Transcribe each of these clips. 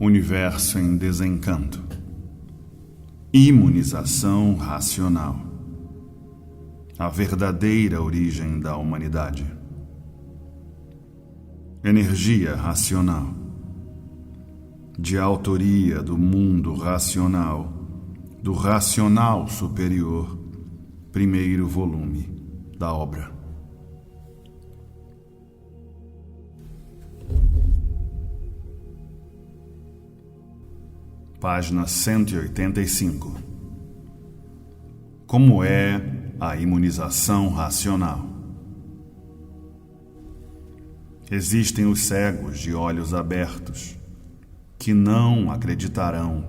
Universo em desencanto. Imunização racional. A verdadeira origem da humanidade. Energia racional. De autoria do mundo racional, do racional superior, primeiro volume da obra. Página 185. Como é a imunização racional? Existem os cegos de olhos abertos, que não acreditarão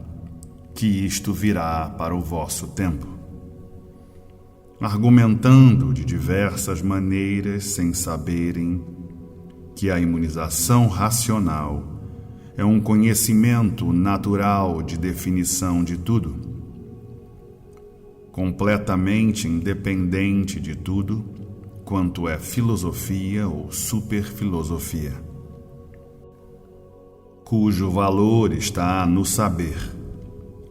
que isto virá para o vosso tempo, argumentando de diversas maneiras sem saberem que a imunização racional é um conhecimento natural de definição de tudo, completamente independente de tudo quanto é filosofia ou superfilosofia, cujo valor está no saber,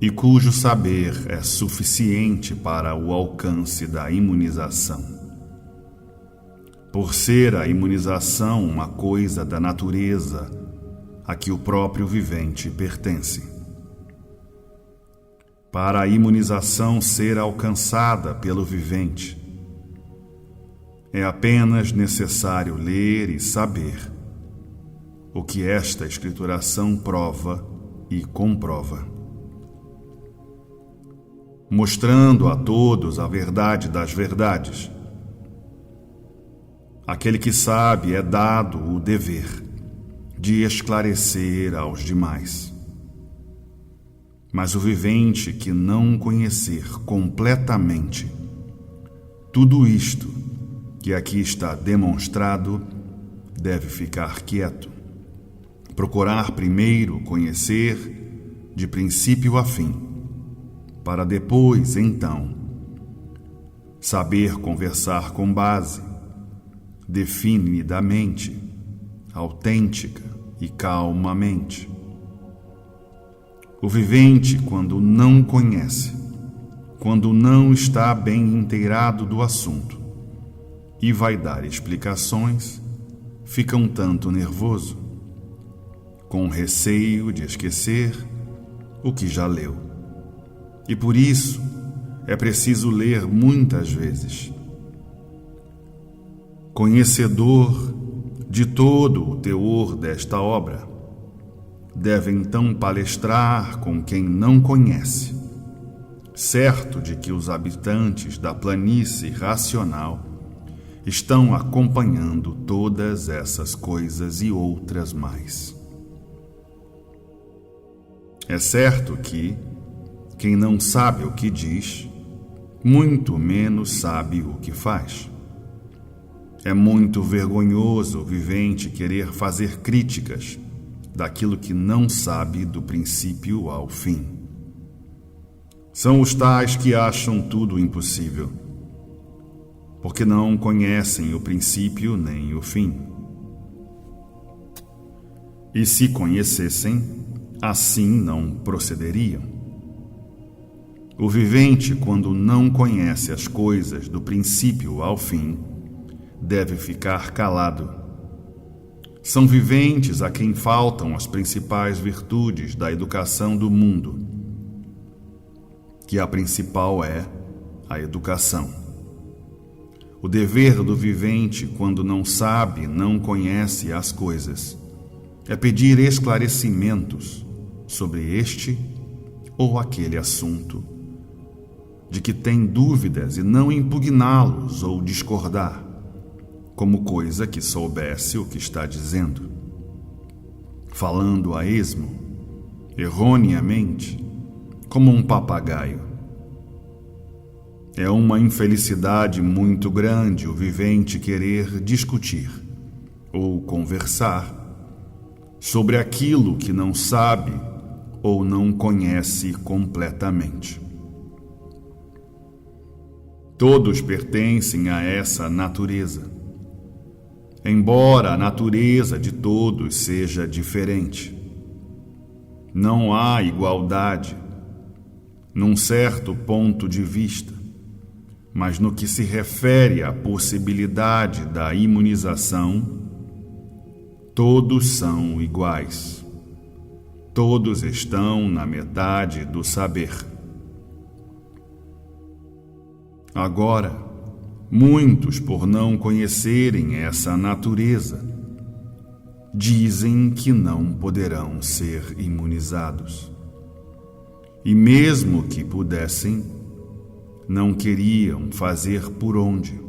e cujo saber é suficiente para o alcance da imunização. Por ser a imunização uma coisa da natureza a que o próprio vivente pertence. Para a imunização ser alcançada pelo vivente, é apenas necessário ler e saber o que esta escrituração prova e comprova, mostrando a todos a verdade das verdades. Aquele que sabe é dado o dever de esclarecer aos demais. Mas o vivente que não conhecer completamente tudo isto que aqui está demonstrado, deve ficar quieto, procurar primeiro conhecer de princípio a fim, para depois, então, saber conversar com base, definidamente, autêntica e calmamente. O vivente, quando não conhece, quando não está bem inteirado do assunto e vai dar explicações, fica um tanto nervoso, com receio de esquecer o que já leu. E por isso é preciso ler muitas vezes. Conhecedor de todo o teor desta obra, deve então palestrar com quem não conhece, certo de que os habitantes da planície racional estão acompanhando todas essas coisas e outras mais. É certo que quem não sabe o que diz, muito menos sabe o que faz. É muito vergonhoso o vivente querer fazer críticas daquilo que não sabe do princípio ao fim. São os tais que acham tudo impossível, porque não conhecem o princípio nem o fim. E se conhecessem, assim não procederiam. O vivente, quando não conhece as coisas do princípio ao fim, deve ficar calado. São viventes a quem faltam as principais virtudes da educação do mundo, que a principal é a educação. O dever do vivente, quando não sabe, não conhece as coisas, é pedir esclarecimentos sobre este ou aquele assunto, de que tem dúvidas, e não impugná-los ou discordar, como coisa que soubesse o que está dizendo, falando a esmo, erroneamente, como um papagaio. É uma infelicidade muito grande o vivente querer discutir ou conversar sobre aquilo que não sabe ou não conhece completamente. Todos pertencem a essa natureza, embora a natureza de todos seja diferente. não há igualdade num certo ponto de vista, mas no que se refere à possibilidade da imunização, todos são iguais. Todos estão na metade do saber. Agora, muitos, por não conhecerem essa natureza, dizem que não poderão ser imunizados. E mesmo que pudessem, não queriam fazer por onde.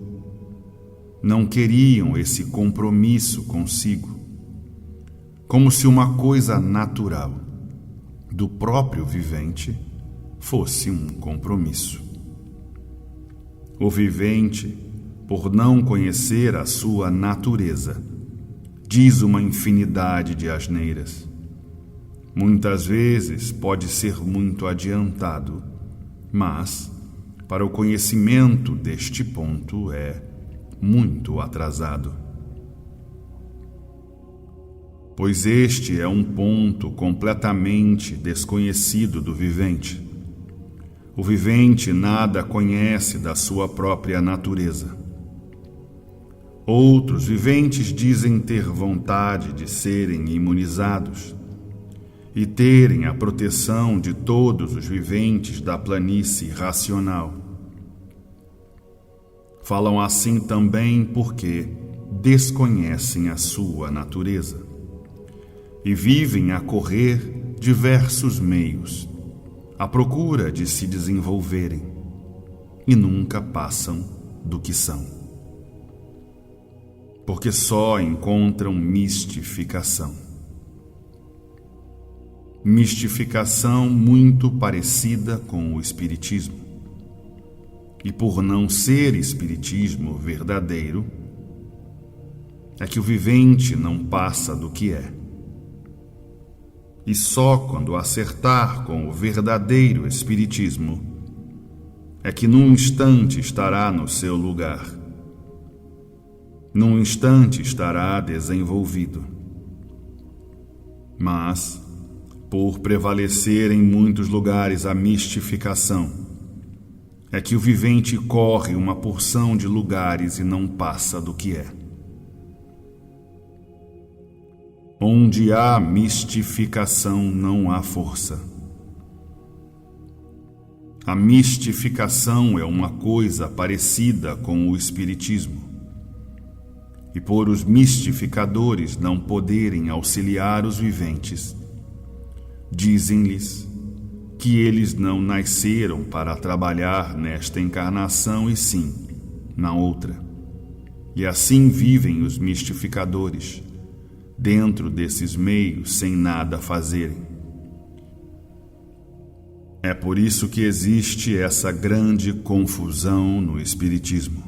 Não queriam esse compromisso consigo, como se uma coisa natural do próprio vivente fosse um compromisso. O vivente, por não conhecer a sua natureza, diz uma infinidade de asneiras. Muitas vezes pode ser muito adiantado, mas, para o conhecimento deste ponto, é muito atrasado. Pois este é um ponto completamente desconhecido do vivente. O vivente nada conhece da sua própria natureza. Outros viventes dizem ter vontade de serem imunizados e terem a proteção de todos os viventes da planície racional. Falam assim também porque desconhecem a sua natureza e vivem a correr diversos meios à procura de se desenvolverem e nunca passam do que são. Porque só encontram mistificação. Mistificação muito parecida com o espiritismo. E por não ser espiritismo verdadeiro, é que o vivente não passa do que é. E só quando acertar com o verdadeiro espiritismo é que num instante estará no seu lugar. Num instante estará desenvolvido. Mas, por prevalecer em muitos lugares a mistificação, é que o vivente corre uma porção de lugares e não passa do que é. Onde há mistificação não há força. A mistificação é uma coisa parecida com o espiritismo. E por os mistificadores não poderem auxiliar os viventes, dizem-lhes que eles não nasceram para trabalhar nesta encarnação e sim na outra. E assim vivem os mistificadores, dentro desses meios sem nada fazerem. É por isso que existe essa grande confusão no espiritismo.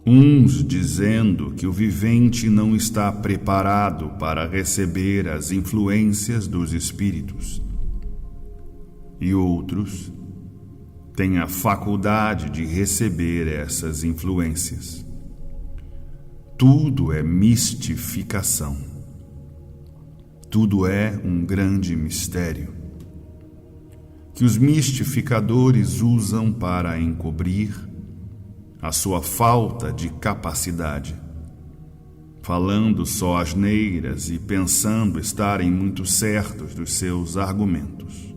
Uns dizendo que o vivente não está preparado para receber as influências dos espíritos, e outros têm a faculdade de receber essas influências. Tudo é mistificação. Tudo é um grande mistério que os mistificadores usam para encobrir a sua falta de capacidade, falando só asneiras e pensando estarem muito certos dos seus argumentos.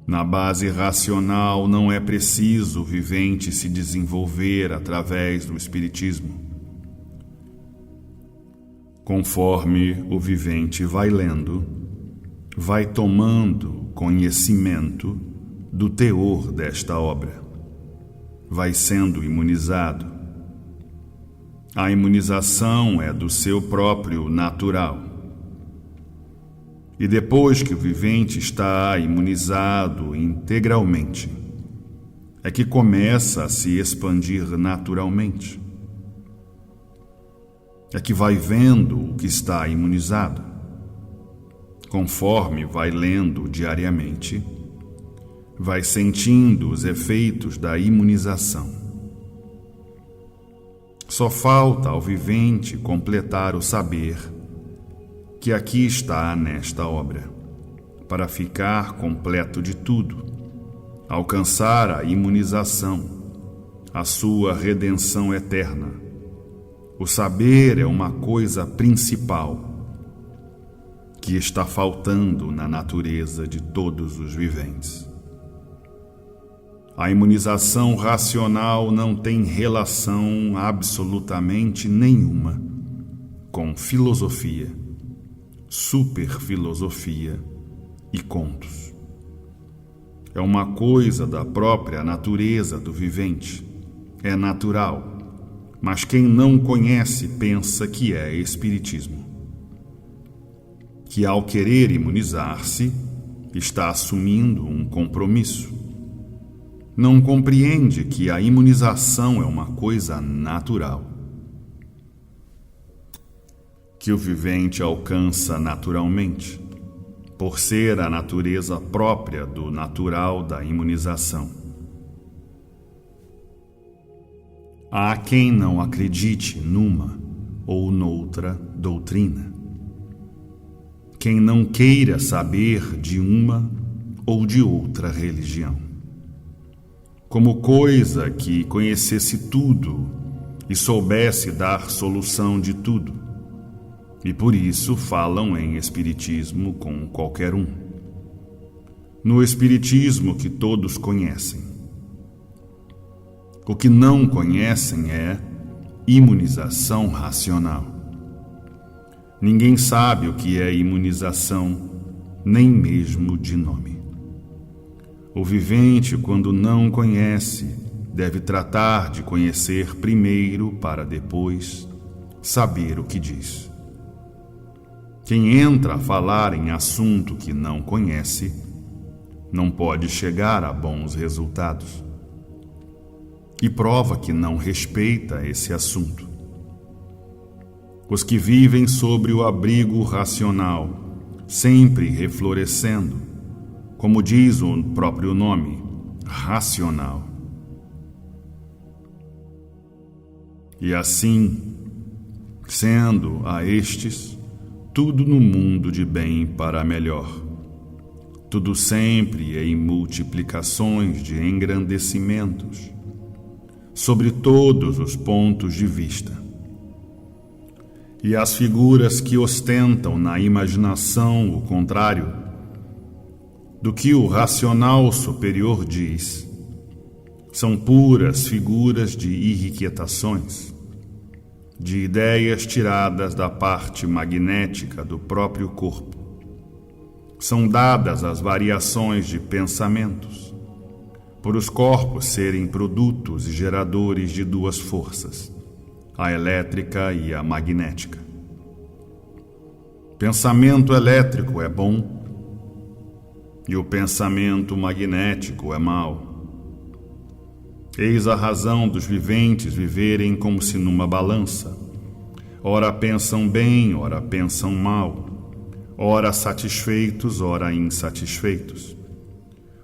Na base racional não é preciso o vivente se desenvolver através do espiritismo. Conforme o vivente vai lendo, vai tomando conhecimento do teor desta obra, vai sendo imunizado. A imunização é do seu próprio natural. E depois que o vivente está imunizado integralmente, é que começa a se expandir naturalmente. É que vai vendo o que está imunizado. Conforme vai lendo diariamente, vai sentindo os efeitos da imunização. Só falta ao vivente completar o saber que aqui está nesta obra, para ficar completo de tudo, alcançar a imunização, a sua redenção eterna. O saber é uma coisa principal que está faltando na natureza de todos os viventes. A imunização racional não tem relação absolutamente nenhuma com filosofia, superfilosofia e contos. É uma coisa da própria natureza do vivente, é natural, mas quem não conhece pensa que é espiritismo. Que ao querer imunizar-se, está assumindo um compromisso. Não compreende que a imunização é uma coisa natural, que o vivente alcança naturalmente, por ser a natureza própria do natural da imunização. Há quem não acredite numa ou noutra doutrina, quem não queira saber de uma ou de outra religião, como coisa que conhecesse tudo e soubesse dar solução de tudo, e por isso falam em espiritismo com qualquer um. No espiritismo que todos conhecem. O que não conhecem é imunização racional. Ninguém sabe o que é imunização, nem mesmo de nome. O vivente, quando não conhece, deve tratar de conhecer primeiro para depois saber o que diz. Quem entra a falar em assunto que não conhece, não pode chegar a bons resultados. E prova que não respeita esse assunto. Os que vivem sobre o abrigo racional, sempre reflorescendo, como diz o próprio nome, racional. E assim, sendo a estes, tudo no mundo de bem para melhor, tudo sempre em multiplicações de engrandecimentos, sobre todos os pontos de vista. E as figuras que ostentam na imaginação o contrário do que o racional superior diz, são puras figuras de irrequietações, de ideias tiradas da parte magnética do próprio corpo. São dadas as variações de pensamentos, por os corpos serem produtos e geradores de duas forças, a elétrica e a magnética. Pensamento elétrico é bom e o pensamento magnético é mau. Eis a razão dos viventes viverem como se numa balança. Ora pensam bem, ora pensam mal, ora satisfeitos, ora insatisfeitos.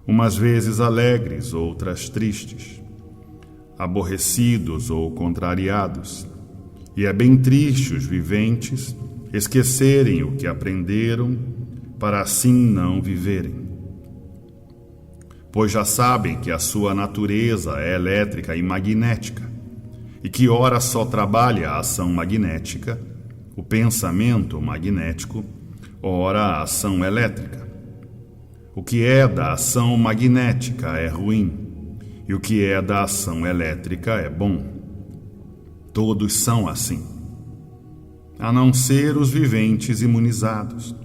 Umas vezes alegres, outras tristes, aborrecidos ou contrariados. E é bem triste os viventes esquecerem o que aprenderam para assim não viverem. Pois já sabem que a sua natureza é elétrica e magnética, e que ora só trabalha a ação magnética, o pensamento magnético, ora a ação elétrica. O que é da ação magnética é ruim, e o que é da ação elétrica é bom. Todos são assim, a não ser os viventes imunizados,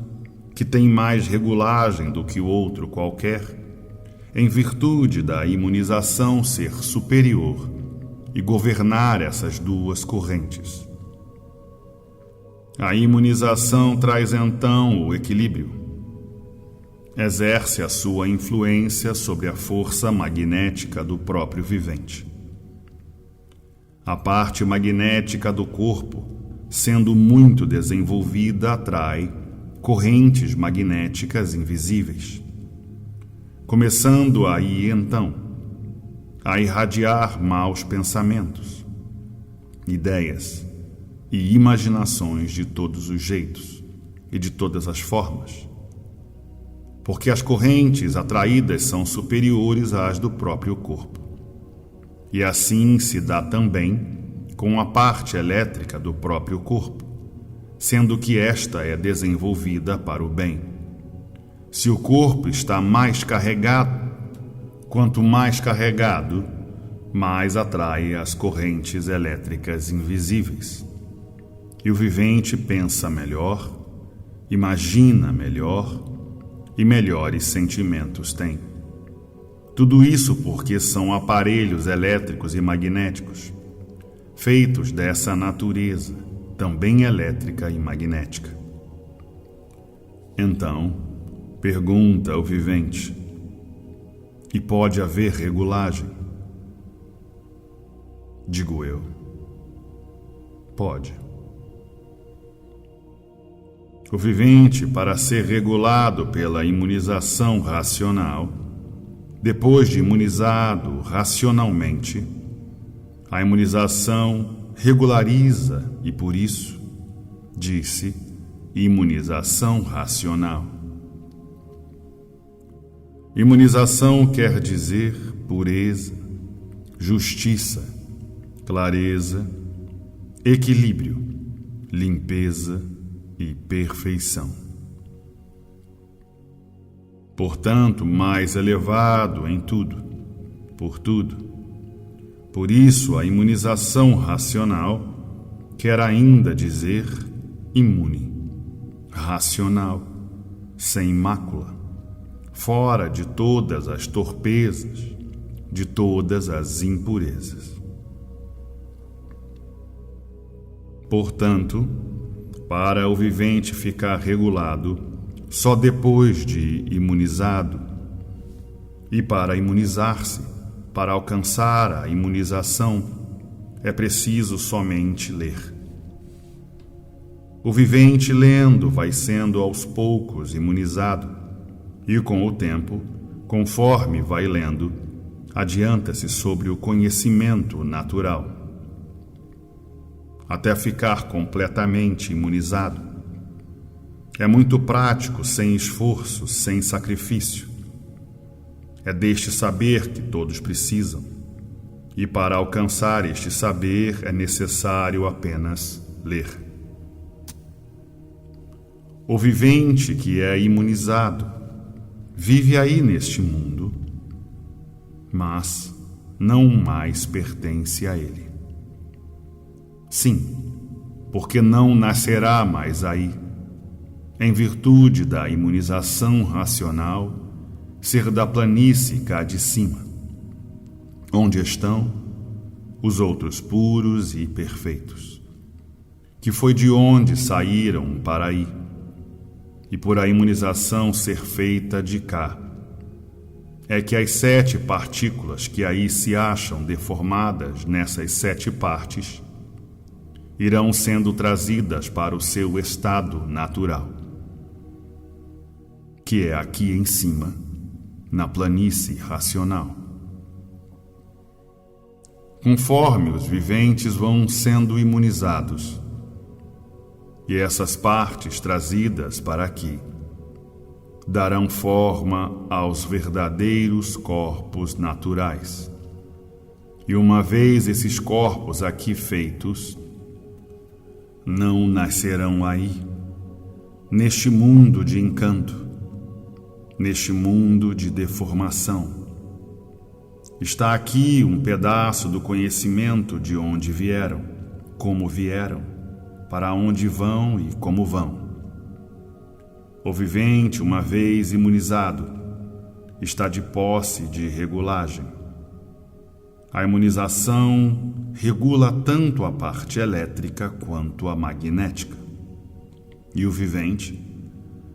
que têm mais regulagem do que o outro qualquer, em virtude da imunização ser superior e governar essas duas correntes. A imunização traz então o equilíbrio. Exerce a sua influência sobre a força magnética do próprio vivente. A parte magnética do corpo, sendo muito desenvolvida, atrai correntes magnéticas invisíveis, começando aí então a irradiar maus pensamentos, ideias e imaginações de todos os jeitos e de todas as formas, porque as correntes atraídas são superiores às do próprio corpo. E assim se dá também com a parte elétrica do próprio corpo, sendo que esta é desenvolvida para o bem. Se o corpo está mais carregado, quanto mais carregado, mais atrai as correntes elétricas invisíveis. E o vivente pensa melhor, imagina melhor e melhores sentimentos tem. Tudo isso porque são aparelhos elétricos e magnéticos, feitos dessa natureza, também elétrica e magnética. Então, pergunta o vivente: e pode haver regulagem? Digo eu: pode. O vivente, para ser regulado pela imunização racional, depois de imunizado racionalmente, a imunização regulariza e, por isso, disse imunização racional. Imunização quer dizer pureza, justiça, clareza, equilíbrio, limpeza e perfeição. Portanto, mais elevado em tudo, por tudo. Por isso, a imunização racional quer ainda dizer imune, racional, sem mácula, fora de todas as torpezas, de todas as impurezas. Portanto, para o vivente ficar regulado só depois de imunizado, e para imunizar-se, para alcançar a imunização, é preciso somente ler. O vivente lendo vai sendo aos poucos imunizado, e com o tempo, conforme vai lendo, adianta-se sobre o conhecimento natural, até ficar completamente imunizado. É muito prático, sem esforço, sem sacrifício. É deste saber que todos precisam, e para alcançar este saber é necessário apenas ler. O vivente que é imunizado vive aí neste mundo, mas não mais pertence a ele. Sim, porque não nascerá mais aí, em virtude da imunização racional, ser da planície cá de cima, onde estão os outros puros e perfeitos, que foi de onde saíram para aí, e por a imunização ser feita de cá, é que as 7 partículas que aí se acham deformadas nessas 7 partes irão sendo trazidas para o seu estado natural, que é aqui em cima, na planície racional. Conforme os viventes vão sendo imunizados, e essas partes trazidas para aqui darão forma aos verdadeiros corpos naturais. E uma vez esses corpos aqui feitos, não nascerão aí, neste mundo de encanto, neste mundo de deformação. Está aqui um pedaço do conhecimento de onde vieram, como vieram, para onde vão e como vão. O vivente, uma vez imunizado, está de posse de regulagem. A imunização regula tanto a parte elétrica quanto a magnética. E o vivente,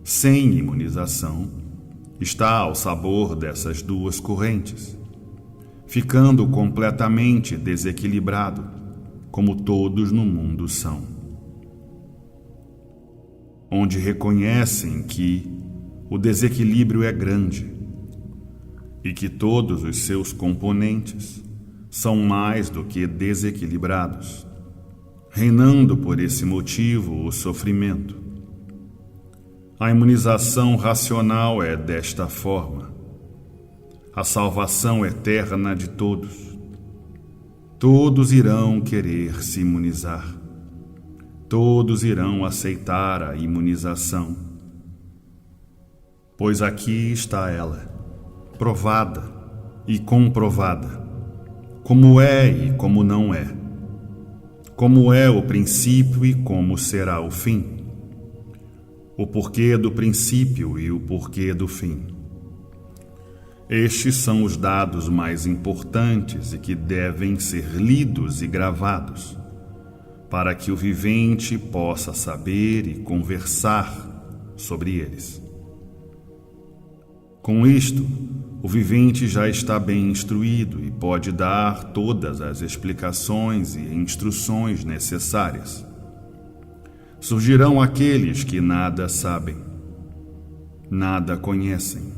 sem imunização, está ao sabor dessas duas correntes, ficando completamente desequilibrado, como todos no mundo são. Onde reconhecem que o desequilíbrio é grande e que todos os seus componentes são mais do que desequilibrados, reinando por esse motivo o sofrimento. A imunização racional é desta forma: a salvação eterna de todos. Todos irão querer se imunizar. Todos irão aceitar a imunização. Pois aqui está ela, provada e comprovada, como é e como não é, como é o princípio e como será o fim, o porquê do princípio e o porquê do fim. Estes são os dados mais importantes e que devem ser lidos e gravados, para que o vivente possa saber e conversar sobre eles. Com isto, o vivente já está bem instruído e pode dar todas as explicações e instruções necessárias. Surgirão aqueles que nada sabem, nada conhecem,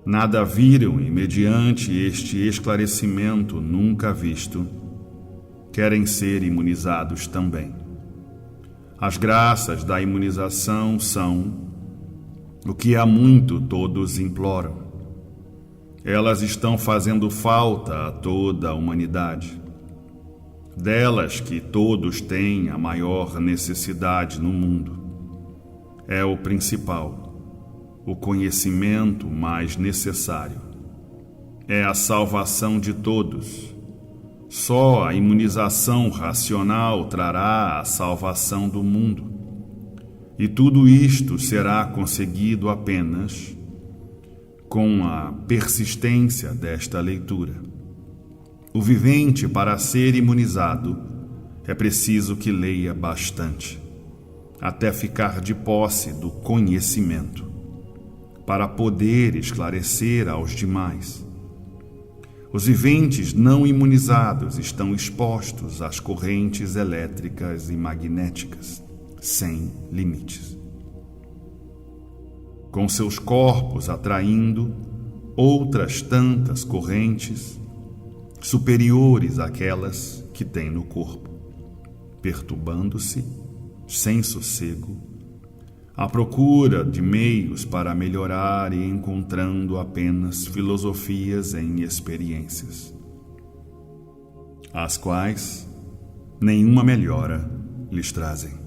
nada viram e, mediante este esclarecimento nunca visto, querem ser imunizados também. As graças da imunização são o que há muito todos imploram. Elas estão fazendo falta a toda a humanidade. Delas que todos têm a maior necessidade no mundo. É o principal, o conhecimento mais necessário. É a salvação de todos. Só a imunização racional trará a salvação do mundo. E tudo isto será conseguido apenas com a persistência desta leitura. O vivente, para ser imunizado, é preciso que leia bastante, até ficar de posse do conhecimento, para poder esclarecer aos demais. Os viventes não imunizados estão expostos às correntes elétricas e magnéticas, sem limites, com seus corpos atraindo outras tantas correntes superiores àquelas que têm no corpo, perturbando-se sem sossego, à procura de meios para melhorar e encontrando apenas filosofias em experiências, as quais nenhuma melhora lhes trazem.